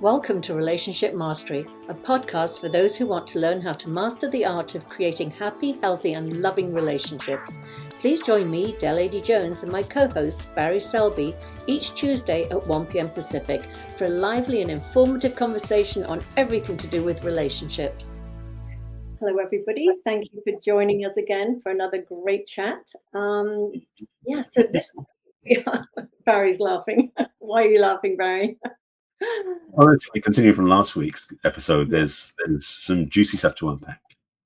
Welcome to Relationship Mastery, a podcast for those who want to learn how to master the art of creating happy, healthy, and loving relationships. Please join me, Adey-Jones, and my co-host, Barry Selby, each Tuesday at 1 p.m. Pacific for a lively and informative conversation on everything to do with relationships. Hello, everybody. Thank you for joining us again for another great chat. Barry's laughing. Why are you laughing, Barry? Well, let's continue from last week's episode. There's some juicy stuff to unpack.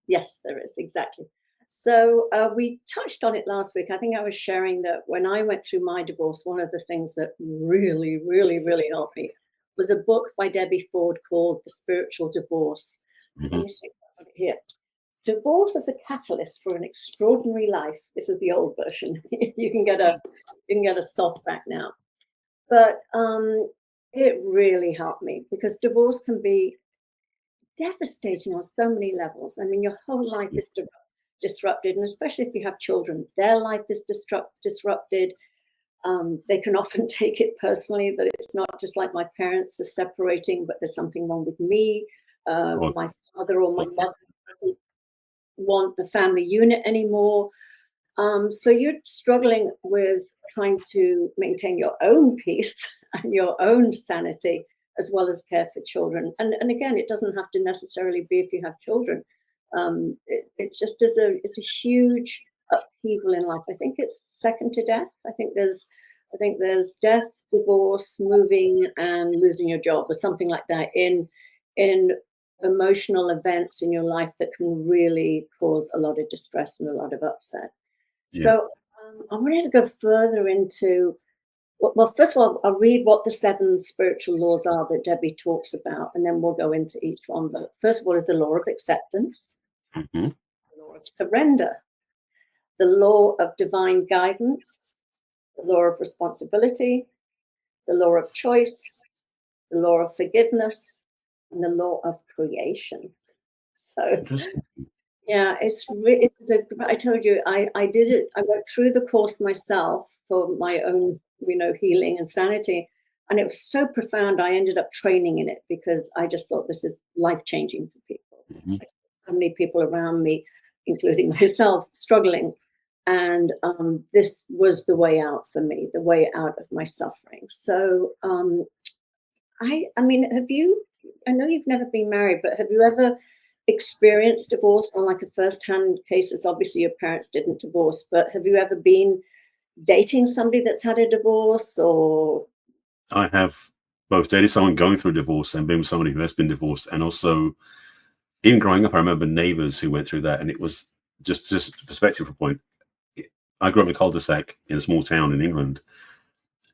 Yes, there is, exactly. So we touched on it last week. I think I was sharing that when I went through my divorce, one of the things that really helped me was a book by Debbie Ford called The Spiritual Divorce. Mm-hmm. Let me see here. Divorce as a catalyst for an extraordinary life. This is the old version. You can get a softback now, but it really helped me because divorce can be devastating on so many levels. I mean, your whole life is disrupted, and especially if you have children, their life is disrupted. They can often take it personally that it's not just like my parents are separating, but there's something wrong with me. My father or my mother doesn't want the family unit anymore. So you're struggling with trying to maintain your own peace and your own sanity, as well as care for children. And again, it doesn't have to necessarily be if you have children. It just is a huge upheaval in life. I think it's second to death. I think there's death, divorce, moving, and losing your job, or something like that in emotional events in your life that can really cause a lot of distress and a lot of upset. Yeah. So I wanted to go further into, well, first of all, I'll read what the 7 spiritual laws are that Debbie talks about, and then we'll go into each one. But first of all is the law of acceptance, mm-hmm. The law of surrender, the law of divine guidance, the law of responsibility, the law of choice, the law of forgiveness, and the law of creation. So yeah, I told you, I did it. I went through the course myself for my own, healing and sanity. And it was so profound. I ended up training in it because I just thought this is life-changing for people. Mm-hmm. So many people around me, including myself, struggling. And this was the way out for me, the way out of my suffering. So I mean, I know you've never been married, but have you ever experienced divorce on like a first-hand cases? Obviously your parents didn't divorce, but have you ever been dating somebody that's had a divorce? Or I have both dated someone going through a divorce and been with somebody who has been divorced, and also even growing up I remember neighbors who went through that. And it was just perspective for a point. I grew up in a cul-de-sac in a small town in England,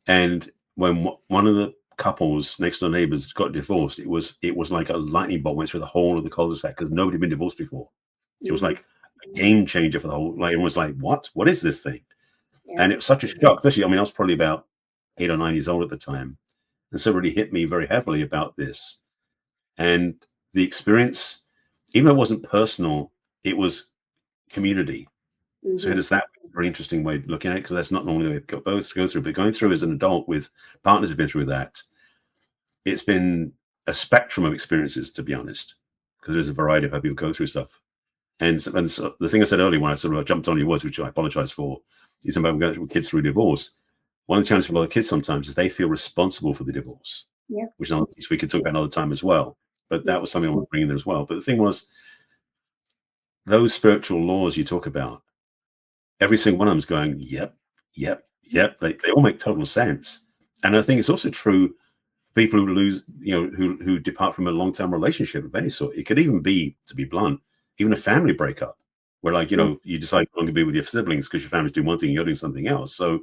and when one of the couples next door neighbors got divorced, it was like a lightning bolt went through the whole of the cul-de-sac because nobody had been divorced before. It was like a game changer for the whole, like, everyone was like, what is this thing? Yeah. And it was such a shock, especially, I mean, I was probably about 8 or 9 years old at the time. And so it really hit me very heavily about this. And the experience, even though it wasn't personal, it was community. Mm-hmm. So it is that very interesting way of looking at it, because that's not normally the way both to go through. But going through as an adult with partners who've been through that, it's been a spectrum of experiences, to be honest, because there's a variety of how people go through stuff. And so the thing I said earlier when I sort of jumped on your words, which I apologize for, is about going with kids through divorce. One of the challenges for a lot of kids sometimes is they feel responsible for the divorce, which we could talk about another time as well. But that was something I want to bring in there as well. But the thing was, those spiritual laws you talk about, every single one of them is going, yep. They all make total sense. And I think it's also true people who lose, who depart from a long-term relationship of any sort. It could even be, to be blunt, even a family breakup where, like, you decide you want to be with your siblings because your family's doing one thing and you're doing something else. So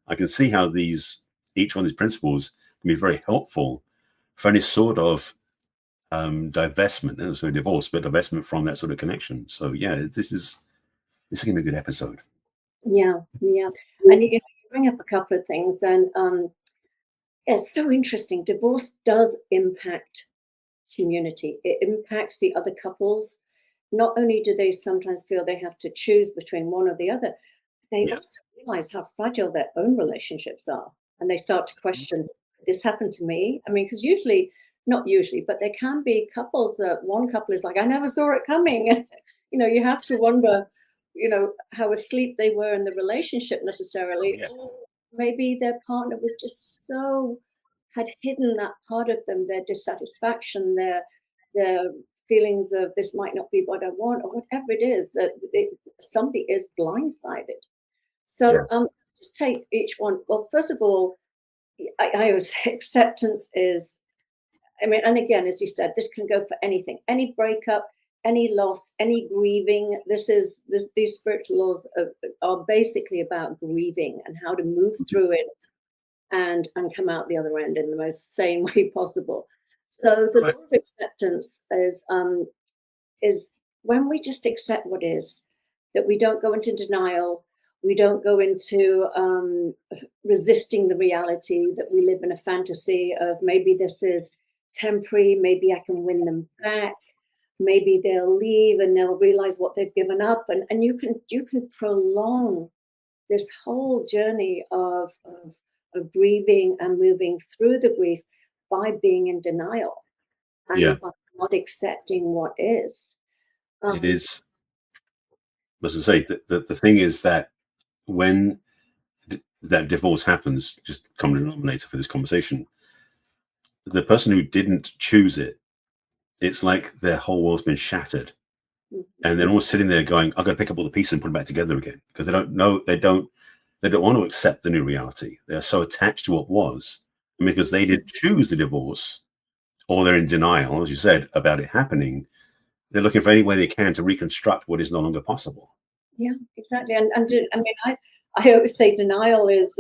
I can see how each one of these principles can be very helpful for any sort of divestment, not necessarily divorce, but divestment from that sort of connection. So yeah, this is going to be a good episode. Yeah. And you bring up a couple of things, and it's so interesting. Divorce does impact community. It impacts the other couples. Not only do they sometimes feel they have to choose between one or the other, they also realize how fragile their own relationships are. And they start to question, this happened to me? I mean, because usually not usually, but there can be couples that one couple is like, I never saw it coming. You have to wonder, how asleep they were in the relationship necessarily. Yeah. Or maybe their partner was just had hidden that part of them, their dissatisfaction, their feelings of this might not be what I want, or whatever it is, that somebody is blindsided. So just take each one. Well, first of all, I would say acceptance is, and again, as you said, this can go for anything, any breakup, any loss, any grieving. These spiritual laws are basically about grieving and how to move through it and come out the other end in the most sane way possible. So the law of acceptance is when we just accept what is, that we don't go into denial, we don't go into resisting the reality that we live in a fantasy of maybe this is temporary, maybe I can win them back, maybe they'll leave and they'll realize what they've given up, and you can prolong this whole journey of grieving and moving through the grief by being in denial and by not accepting what is. It is. As I say, the thing is that when that divorce happens, just common denominator for this conversation, the person who didn't choose it, it's like their whole world's been shattered. And they're almost sitting there going, I've got to pick up all the pieces and put them back together again. Because they don't know, they don't want to accept the new reality. They're so attached to what was. And because they didn't choose the divorce, or they're in denial, as you said, about it happening, they're looking for any way they can to reconstruct what is no longer possible. Yeah, exactly. I always say denial is,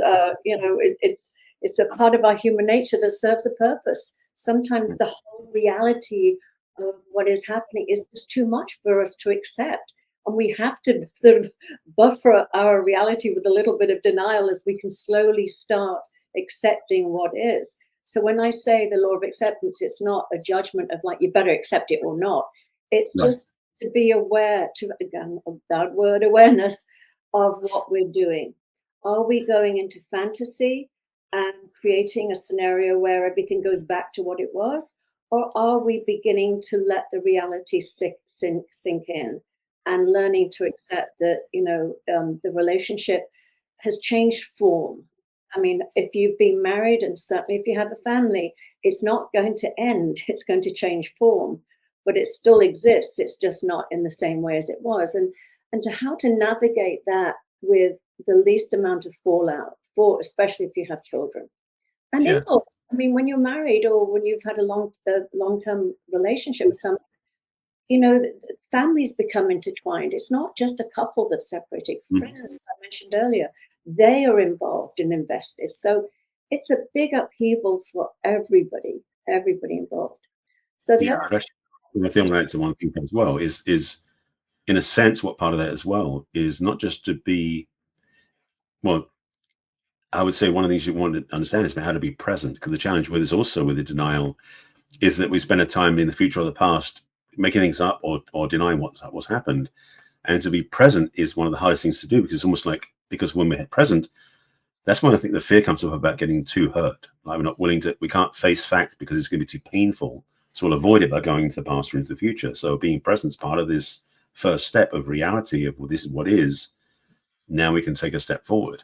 it's a part of our human nature that serves a purpose. Sometimes the whole reality of what is happening is just too much for us to accept. And we have to sort of buffer our reality with a little bit of denial as we can slowly start accepting what is. So when I say the law of acceptance, it's not a judgment of like, you better accept it or not. It's just to be aware, again, that word awareness of what we're doing. Are we going into fantasy and creating a scenario where everything goes back to what it was? Or are we beginning to let the reality sink in and learning to accept that, the relationship has changed form? I mean, if you've been married, and certainly if you have a family, it's not going to end, it's going to change form, but it still exists. It's just not in the same way as it was. And to how to navigate that with the least amount of fallout, especially if you have children. And in-laws, I mean, when you're married or when you've had a long-term relationship with someone, families become intertwined. It's not just a couple that's separated. Friends, as I mentioned earlier, they are involved and invested. So it's a big upheaval for everybody involved. So I think that's one thing as well is in a sense what part of that as well is not just to be, well, I would say one of the things you want to understand is about how to be present, because the challenge with this also with the denial is that we spend a time in the future or the past making things up or denying what's happened. And to be present is one of the hardest things to do, because it's almost like, because when we're present, that's when I think the fear comes up about getting too hurt. Like we can't face facts because it's going to be too painful. So we'll avoid it by going into the past or into the future. So being present is part of this first step of reality of, well, this is what is. Now we can take a step forward.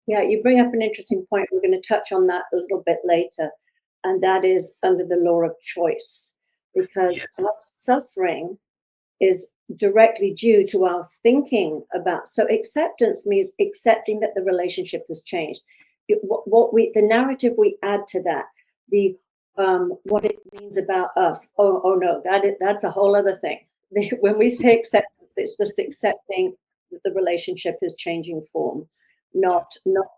Yeah, you bring up an interesting point. We're going to touch on that a little bit later. And that is under the law of choice, because our suffering is directly due to our thinking about. So acceptance means accepting that the relationship has changed. The narrative we add to that, what it means about us. Oh no, that's a whole other thing. When we say acceptance, it's just accepting that the relationship is changing form, not and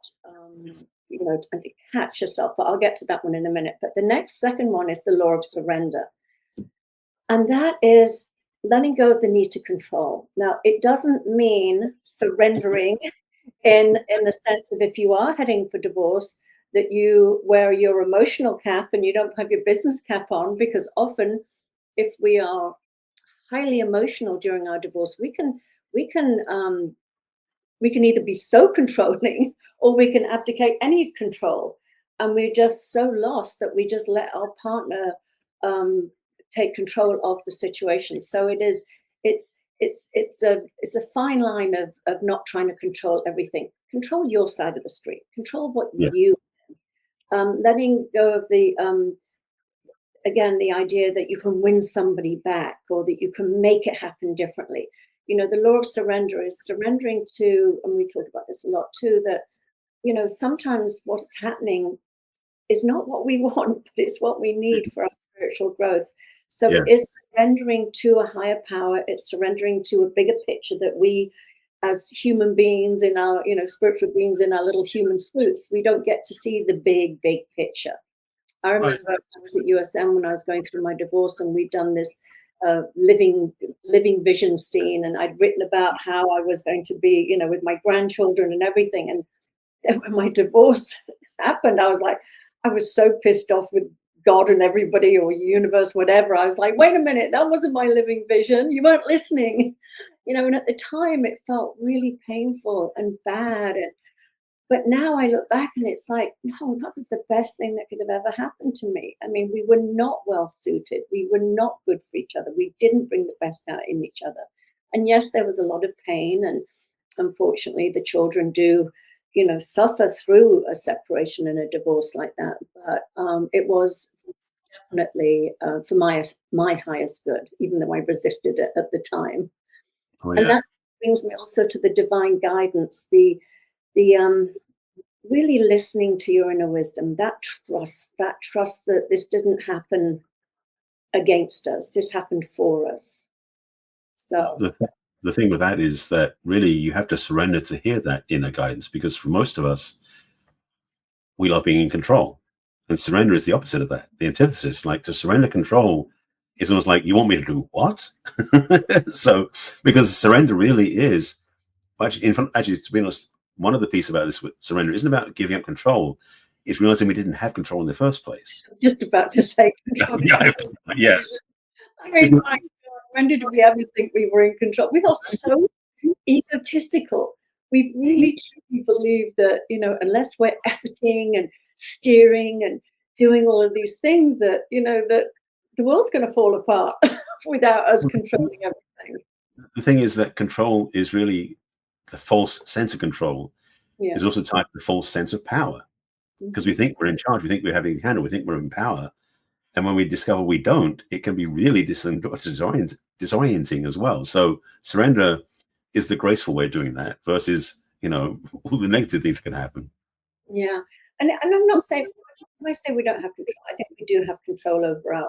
to catch yourself. But I'll get to that one in a minute. But the second one is the law of surrender, and that is letting go of the need to control. Now, it doesn't mean surrendering in the sense of, if you are heading for divorce, that you wear your emotional cap and you don't have your business cap on, because often if we are highly emotional during our divorce, we can either be so controlling or we can abdicate any control, and we're just so lost that we just let our partner take control of the situation. So it's a fine line of not trying to control everything. Control your side of the street. Control what Yeah. you letting go of the again, the idea that you can win somebody back or that you can make it happen differently. You know, the law of surrender is surrendering to, and we talk about this a lot too, that, you know, sometimes what's happening is not what we want, but it's what we need for our spiritual growth. So Yeah. it is surrendering to a higher power. It's surrendering to a bigger picture that we, as human beings in our, you know, spiritual beings in our little human suits, we don't get to see the big, big picture. I remember I was at USM when I was going through my divorce, and we'd done this living vision scene, and I'd written about how I was going to be, you know, with my grandchildren and everything. And then when my divorce happened, I was like, I was so pissed off with God and everybody or universe, whatever. I was like, wait a minute, that wasn't my living vision. You weren't listening, you know. And at the time, it felt really painful and bad, and but now I look back and it's like, no, that was the best thing that could have ever happened to me. I mean, we were not well suited. We were not good for each other. We didn't bring the best out in each other. And yes, there was a lot of pain. And unfortunately, the children do, you know, suffer through a separation and a divorce like that. But it was definitely for my highest good, even though I resisted it at the time. Oh, And yeah. that brings me also to the divine guidance, the really listening to your inner wisdom, that trust that this didn't happen against us, this happened for us. So The thing with that is that really you have to surrender to hear that inner guidance, because for most of us, we love being in control. And surrender is the opposite of that. The antithesis, like to surrender control is almost like, you want me to do what? So, because surrender really is, actually, to be honest, one of the pieces about this with surrender isn't about giving up control. It's realizing we didn't have control in the first place. just about to say control. Yeah. I mean, my God, when did we ever think we were in control? We are so egotistical. We really truly believe that, you know, unless we're efforting and steering and doing all of these things, that, you know, that the world's going to fall apart without us controlling everything. The thing is that control is really, the false sense of control Yeah. is also tied to the false sense of power, because we think we're in charge, we think we're having a handle, we think we're in power. And when we discover we don't, it can be really disorienting as well. So surrender is the graceful way of doing that versus, you know, all the negative things that can happen. Yeah. And I'm not saying, when I say we don't have control, I think we do have control over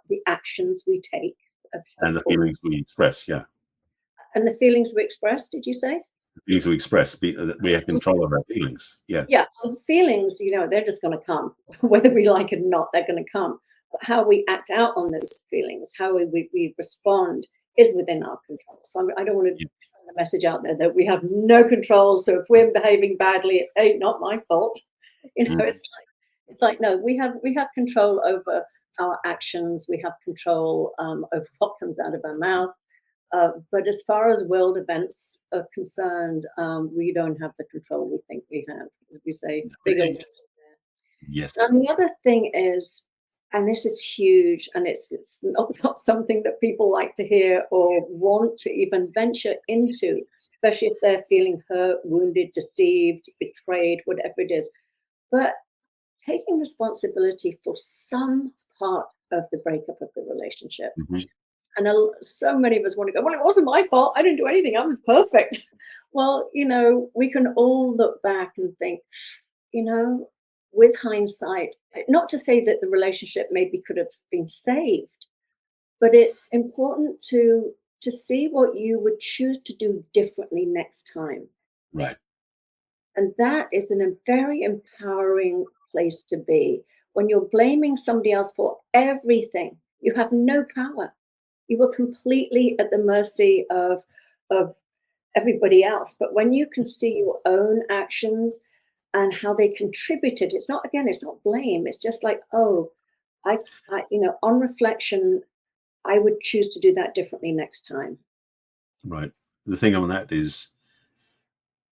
the actions we take, of And the course. feelings we express, yeah. And the feelings we express, did you say? The feelings we express, we have control over our feelings. Yeah. Yeah, feelings, you know, they're just going to come, whether we like it or not, they're going to come. But how we act out on those feelings, how we respond is within our control. So I don't want to send a message out there that we have no control. So if we're behaving badly, it's, hey, not my fault. You know, it's like no, we have control over our actions. We have control over what comes out of our mouth. But as far as world events are concerned, we don't have the control we think we have. As we say, bigger. Yes. And the other thing is, and this is huge, and it's not something that people like to hear or want to even venture into, especially if they're feeling hurt, wounded, deceived, betrayed, whatever it is. But taking responsibility for some part of the breakup of the relationship. And so many of us want to go, well, it wasn't my fault. I didn't do anything. I was perfect. Well, you know, we can all look back and think, you know, with hindsight, not to say that the relationship maybe could have been saved, but it's important to see what you would choose to do differently next time. Right. And that is a very empowering place to be. When you're blaming somebody else for everything, you have no power. You were completely at the mercy of everybody else. But when you can see your own actions and how they contributed, it's not blame. It's just like, oh, I you know, on reflection, I would choose to do that differently next time. Right. The thing on that is,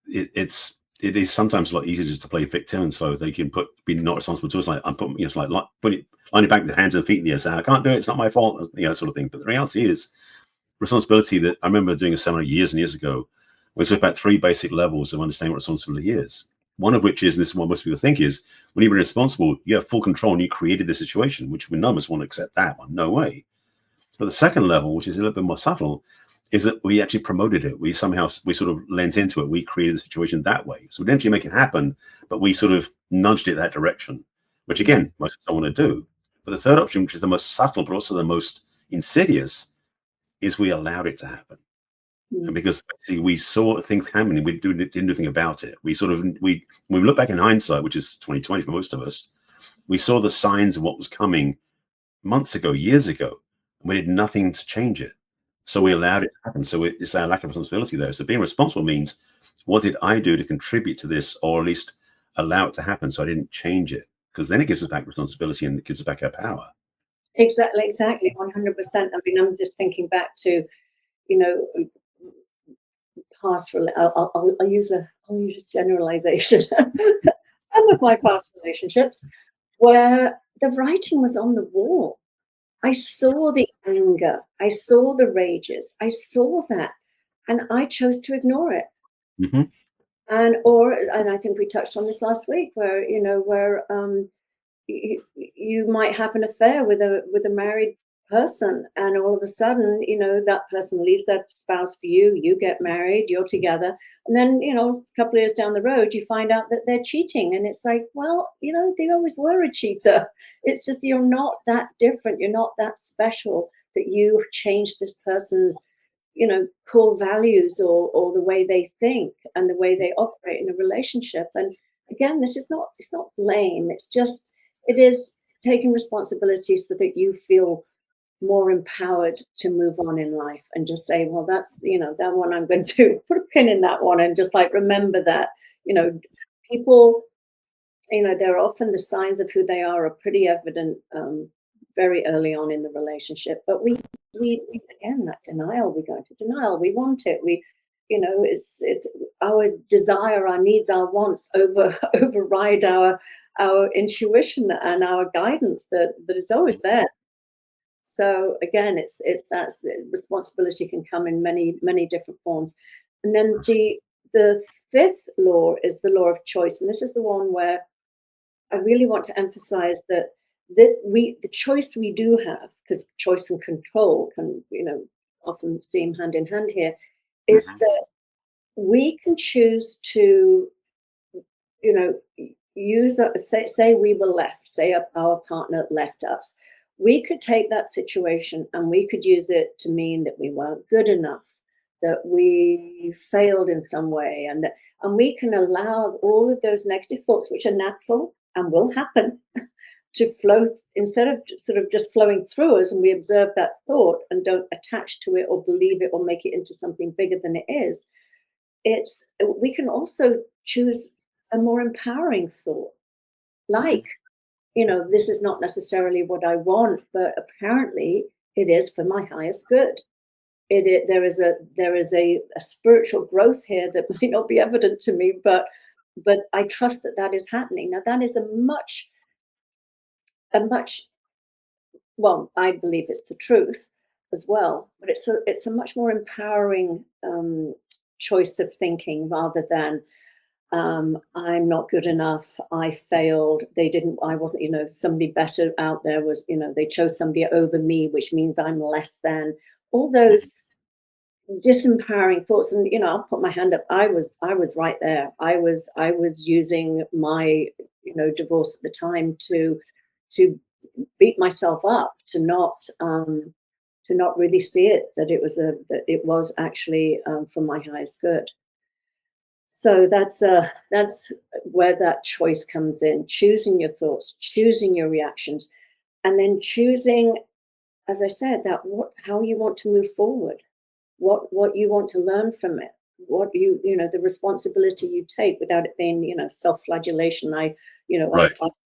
it's it is sometimes a lot easier just to play victim, and so they can be not responsible to us. Like I'm putting, it's like putting it, lying back with the hands and feet in the air, saying I can't do it, it's not my fault, sort of thing. But the reality is, responsibility. That I remember doing a seminar years and years ago. We talked about 3 basic levels of understanding what responsibility is. One of which is, and this is what most people think, is when you're responsible, you have full control and you created the situation, which we none of us want to accept that one. No way. But the second level, which is a little bit more subtle, is that we actually promoted it. We sort of lent into it. We created the situation that way. So we didn't actually make it happen, but we sort of nudged it that direction, which again, most people don't want to do. But the third option, which is the most subtle, but also the most insidious, is we allowed it to happen. And because we saw things happening, we didn't do anything about it. When we look back in hindsight, which is 2020 for most of us, we saw the signs of what was coming months ago, years ago, and we did nothing to change it. So we allowed it to happen. So it's our lack of responsibility there. So being responsible means, what did I do to contribute to this, or at least allow it to happen so I didn't change it? Because then it gives us back responsibility and it gives us back our power. Exactly, 100%. I mean, I'm just thinking back to, past. I'll use a generalization. Some of my past relationships where the writing was on the wall. I saw the anger, I saw the rages, I saw that, and I chose to ignore it. Mm-hmm. And I think we touched on this last week, where you might have an affair with a married person, and all of a sudden, that person leaves their spouse for you. You get married, you're together, and then a couple of years down the road, you find out that they're cheating, and it's like, well, they always were a cheater. It's just you're not that different. You're not that special that you changed this person's core values or the way they think and the way they operate in a relationship. And again, it's not blame. It is taking responsibility so that you feel more empowered to move on in life and just say, well, that's, that one I'm going to put a pin in that one, and just like remember that, people, they're often the signs of who they are pretty evident very early on in the relationship. But we again, that denial, we go into denial, we want it, it's our desire, our needs, our wants override our intuition and our guidance that is always there. So again, it's that's the responsibility can come in many different forms. And then the fifth law is the law of choice, and this is the one where I really want to emphasize that the choice we do have, because choice and control can often seem hand in hand here, is that we can choose to use say we were left, say our partner left us. We could take that situation and we could use it to mean that we weren't good enough, that we failed in some way, and we can allow all of those negative thoughts, which are natural and will happen, to flow, instead of sort of just flowing through us, and we observe that thought and don't attach to it or believe it or make it into something bigger than it is. We can also choose a more empowering thought, like, this is not necessarily what I want, but apparently it is for my highest good. There is a spiritual growth here that might not be evident to me, but I trust that is happening. Now, that is a much, well, I believe it's the truth as well, but it's a much more empowering choice of thinking, rather than I'm not good enough, I failed, I wasn't, somebody better out there was, they chose somebody over me, which means I'm less than. All those disempowering thoughts. And I'll put my hand up, I was right there. I was using my divorce at the time to beat myself up, to not really see it, that it was actually for my highest good. So that's where that choice comes in: choosing your thoughts, choosing your reactions, and then choosing, as I said, how you want to move forward, what you want to learn from it, what the responsibility you take, without it being self-flagellation. Right.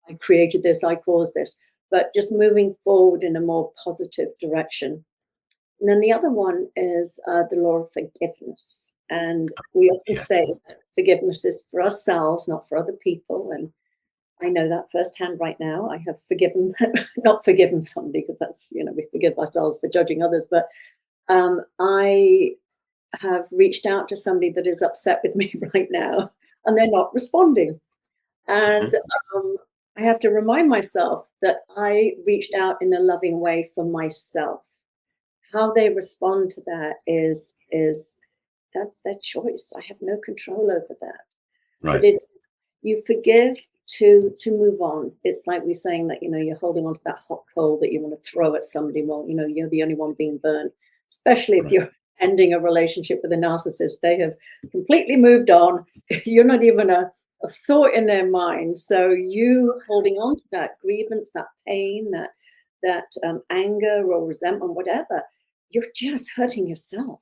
I created this, I caused this, but just moving forward in a more positive direction. And then the other one is the law of forgiveness. And we often Yeah. say that forgiveness is for ourselves, not for other people. And I know that firsthand right now. I have forgiven, not forgiven somebody, because that's, we forgive ourselves for judging others. But I have reached out to somebody that is upset with me right now, and they're not responding. And I have to remind myself that I reached out in a loving way for myself. How they respond to that is that's their choice. I have no control over that. Right. But you forgive to move on. It's like we're saying that, you're holding on to that hot coal that you want to throw at somebody. Well, you're the only one being burned, especially if Right. you're ending a relationship with a narcissist. They have completely moved on. You're not even a thought in their mind. So you holding on to that grievance, that pain, that anger or resentment, whatever, you're just hurting yourself.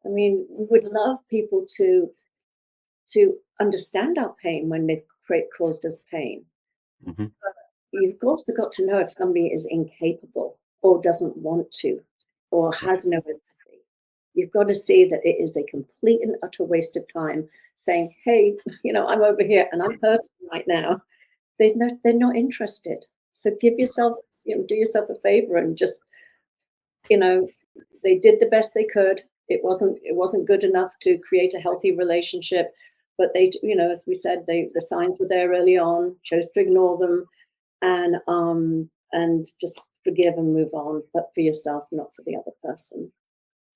I mean, we would love people to understand our pain when they've caused us pain. Hmm. You've also got to know if somebody is incapable or doesn't want to or has no empathy. You've got to see that it is a complete and utter waste of time saying, hey, I'm over here and I'm hurting right now. They're not interested. So give yourself, do yourself a favor and just, they did the best they could. It wasn't good enough to create a healthy relationship, but they, as we said, the signs were there early on, chose to ignore them, and just forgive and move on, but for yourself, not for the other person.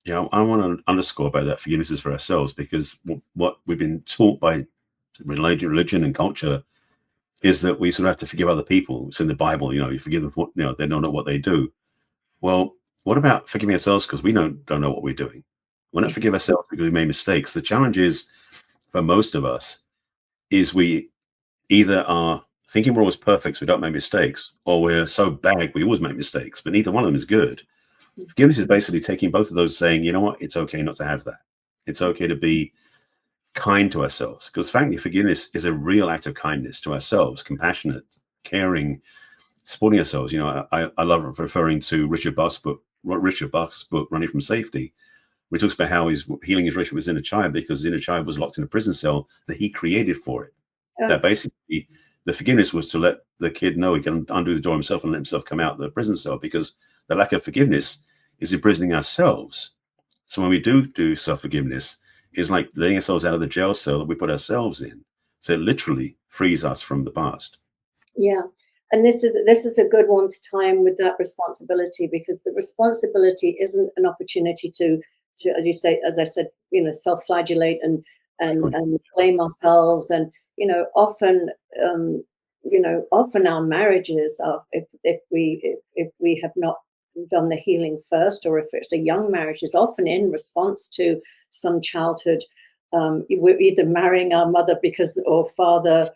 Yeah, I want to underscore about that forgiveness is for ourselves, because what we've been taught by religion and culture is that we sort of have to forgive other people. It's in the Bible, you forgive them for, they don't know what they do. Well, what about forgiving ourselves because we don't know what we're doing? Why not forgive ourselves because we made mistakes? The challenge is, for most of us, is we either are thinking we're always perfect so we don't make mistakes, or we're so bad we always make mistakes, but neither one of them is good. Forgiveness is basically taking both of those, saying, you know what, it's okay not to have that. It's okay to be kind to ourselves, because frankly, forgiveness is a real act of kindness to ourselves, compassionate, caring, supporting ourselves. I love referring to Richard Bach's book, Running from Safety, which talks about how he's healing his relationship with his inner child because his inner child was locked in a prison cell that he created for it. That basically the forgiveness was to let the kid know he can undo the door himself and let himself come out of the prison cell, because the lack of forgiveness is imprisoning ourselves. So when we do self-forgiveness, it's like letting ourselves out of the jail cell that we put ourselves in. So it literally frees us from the past. Yeah. And this is a good one to tie in with that responsibility, because the responsibility isn't an opportunity to as I said, self-flagellate and blame ourselves. And often often our marriages are, if we have not done the healing first, or if it's a young marriage, is often in response to some childhood. We're either marrying our mother or father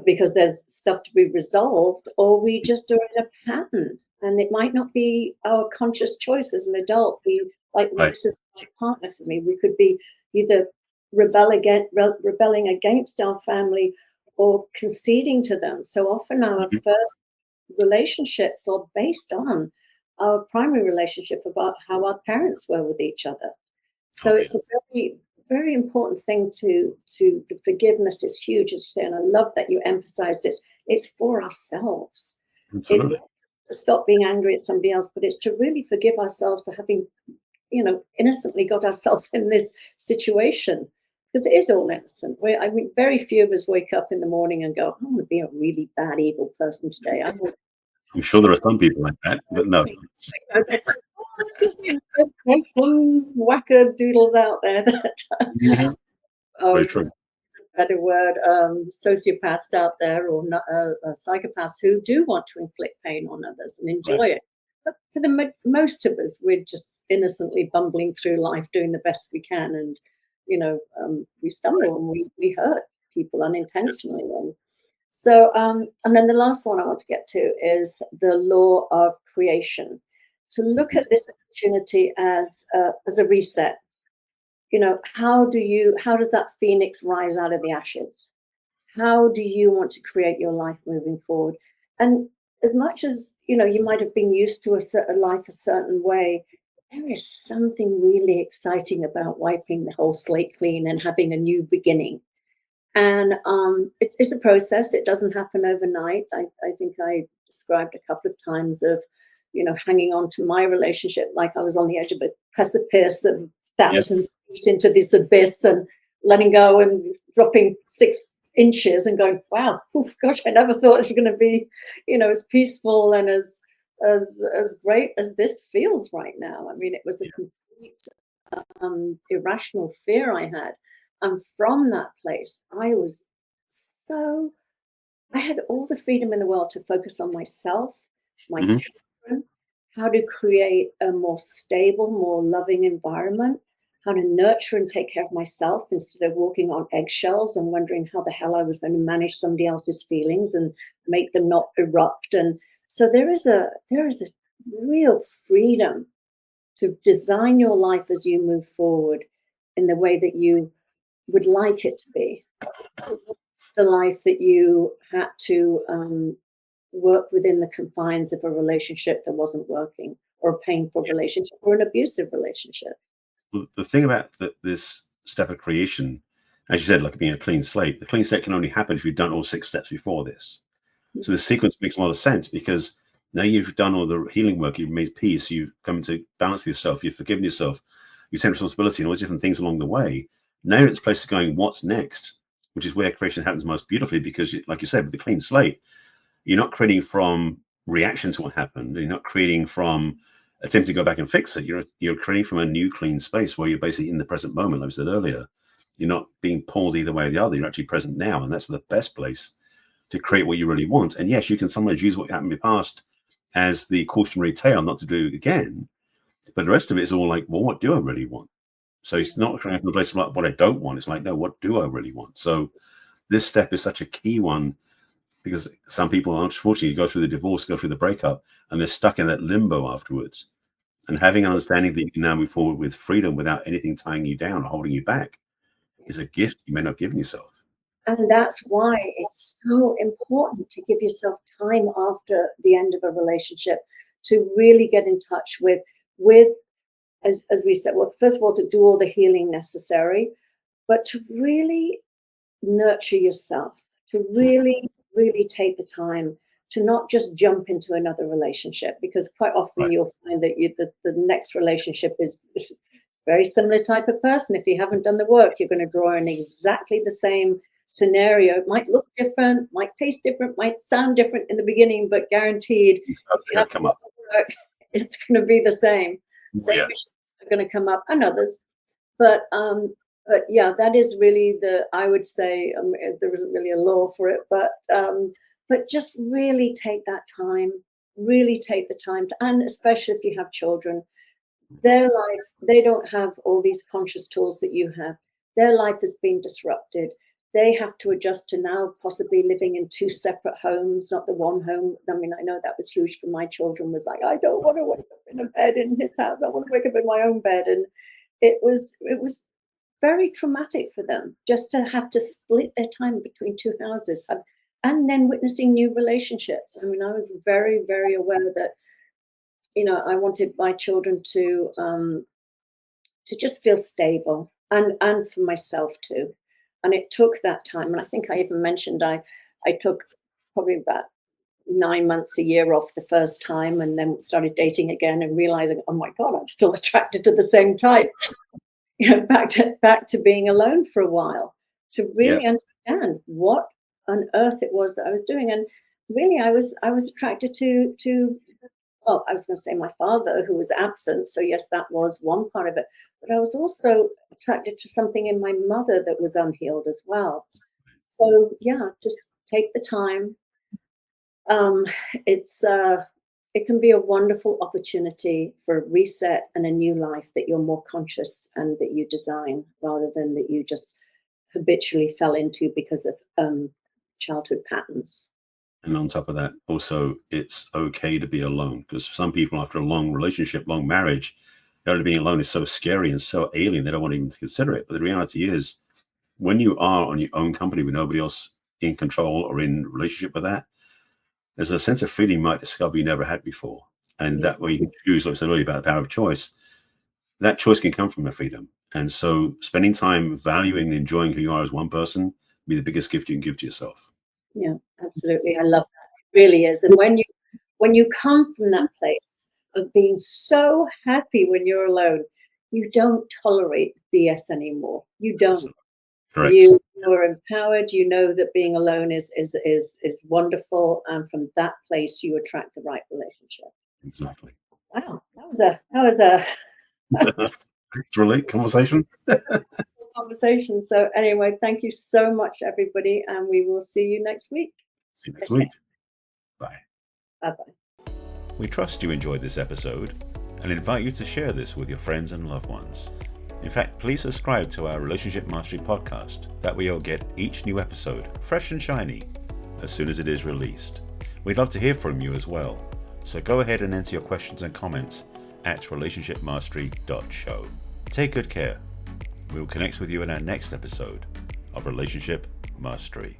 because there's stuff to be resolved, or we just are in a pattern, and it might not be our conscious choice as an adult. We like, Right. this is my partner for me. We could be either rebelling against our family or conceding to them. So often our first relationships are based on our primary relationship, about how our parents were with each other. So it's a very, very important thing to the forgiveness is huge, and I love that you emphasize this. It's for ourselves. Absolutely. It's to stop being angry at somebody else, but it's to really forgive ourselves for having, innocently got ourselves in this situation, because it is all innocent. I mean, very few of us wake up in the morning and go, "I'm going to be a really bad, evil person today." I'm sure there are some people like that, but no. Let's just there's some whacker doodles out there that Very true. better word, sociopaths out there, or psychopaths who do want to inflict pain on others and enjoy it. But for most of us, we're just innocently bumbling through life, doing the best we can, and we stumble and we hurt people unintentionally. And then the last one I want to get to is the law of creation. To look at this opportunity as a reset. How does that phoenix rise out of the ashes? How do you want to create your life moving forward? And as much as you might have been used to a certain life a certain way, there is something really exciting about wiping the whole slate clean and having a new beginning. And it's a process. It doesn't happen overnight. I think I described a couple of times of, hanging on to my relationship like I was on the edge of a precipice of Yes. 1,000 feet into this abyss and letting go and dropping 6 inches and going, wow, oh gosh, I never thought it was going to be, as peaceful and as great as this feels right now. I mean, it was a complete irrational fear I had. And from that place, I had all the freedom in the world to focus on myself, my Hmm. children, how to create a more stable, more loving environment, how to nurture and take care of myself instead of walking on eggshells and wondering how the hell I was going to manage somebody else's feelings and make them not erupt. And so there is a real freedom to design your life as you move forward in the way that you would like it to be. The life that you had to work within the confines of a relationship that wasn't working, or a painful relationship, or an abusive relationship. Well, the thing about this step of creation, as you said, like being a clean slate, the clean slate can only happen if you've done all 6 steps before this. So the sequence makes a lot of sense because now you've done all the healing work, you've made peace, you've come to balance with yourself, you've forgiven yourself, you've taken responsibility and all these different things along the way. Now it's a place of going, what's next? Which is where creation happens most beautifully because, like you said, with the clean slate, you're not creating from reaction to what happened. You're not creating from attempting to go back and fix it. You're creating from a new clean space where you're basically in the present moment, like I said earlier. You're not being pulled either way or the other. You're actually present now, and that's the best place to create what you really want. And yes, you can sometimes use what happened in the past as the cautionary tale not to do it again. But the rest of it is all like, well, what do I really want? So it's not coming from a place of like what I don't want. It's like, no, what do I really want? So this step is such a key one because some people, unfortunately, go through the divorce, go through the breakup, and they're stuck in that limbo afterwards. And having an understanding that you can now move forward with freedom without anything tying you down or holding you back is a gift you may not have given yourself. And that's why it's so important to give yourself time after the end of a relationship to really get in touch with as we said, well, first of all, to do all the healing necessary, but to really nurture yourself, to really, really take the time to not just jump into another relationship, because quite often Right. you'll find that the next relationship is a very similar type of person. If you haven't done the work, you're going to draw in exactly the same scenario. It might look different, might taste different, might sound different in the beginning, but guaranteed, if It's you going to haven't come done up. the work, it's going to be the same. Same Yes. issues are going to come up, and others. But yeah, that is really I would say, there isn't really a law for it, but just really take that time, really take the time to, and especially if you have children, their life, they don't have all these conscious tools that you have. Their life has been disrupted. They have to adjust to now possibly living in 2 separate homes, not the one home. I mean, I know that was huge for my children, was like, I don't want to wake up in a bed in his house. I want to wake up in my own bed. And it was very traumatic for them just to have to split their time between 2 houses, and then witnessing new relationships. I mean, I was very, very aware that, I wanted my children to just feel stable, and for myself too. And it took that time. And I think I even mentioned I took probably about 9 months, a year off the first time, and then started dating again and realizing, oh my God, I'm still attracted to the same type. Back to being alone for a while to really Yes. understand what on earth it was that I was doing. And really I was attracted to, well, I was going to say my father, who was absent. So yes, that was one part of it. But I was also attracted to something in my mother that was unhealed as well. So yeah, just take the time. Um, it can be a wonderful opportunity for a reset and a new life that you're more conscious and that you design, rather than that you just habitually fell into because of childhood patterns. And on top of that, also, it's okay to be alone because some people, after a long relationship, long marriage, being alone is so scary and so alien, they don't want even to consider it. But the reality is, when you are on your own company with nobody else in control or in relationship with that, there's a sense of freedom you might discover you never had before. And Yeah. that way you can choose, like I said earlier about the power of choice. that choice can come from that freedom. And so spending time valuing and enjoying who you are as one person will be the biggest gift you can give to yourself. Yeah, absolutely. I love that. It really is. And when you come from that place of being so happy when you're alone, you don't tolerate BS anymore. You don't. Correct. You are empowered. You know that being alone is wonderful, and from that place you attract the right relationship. Exactly. Wow, that was a It's a relate conversation. conversation. So anyway, thank you so much, everybody, and we will see you next week. See you next week. Bye. Bye-bye. We trust you enjoyed this episode and invite you to share this with your friends and loved ones. In fact, please subscribe to our Relationship Mastery podcast. That way you'll get each new episode fresh and shiny as soon as it is released. We'd love to hear from you as well, so go ahead and enter your questions and comments at relationshipmastery.show. Take good care. We will connect with you in our next episode of Relationship Mastery.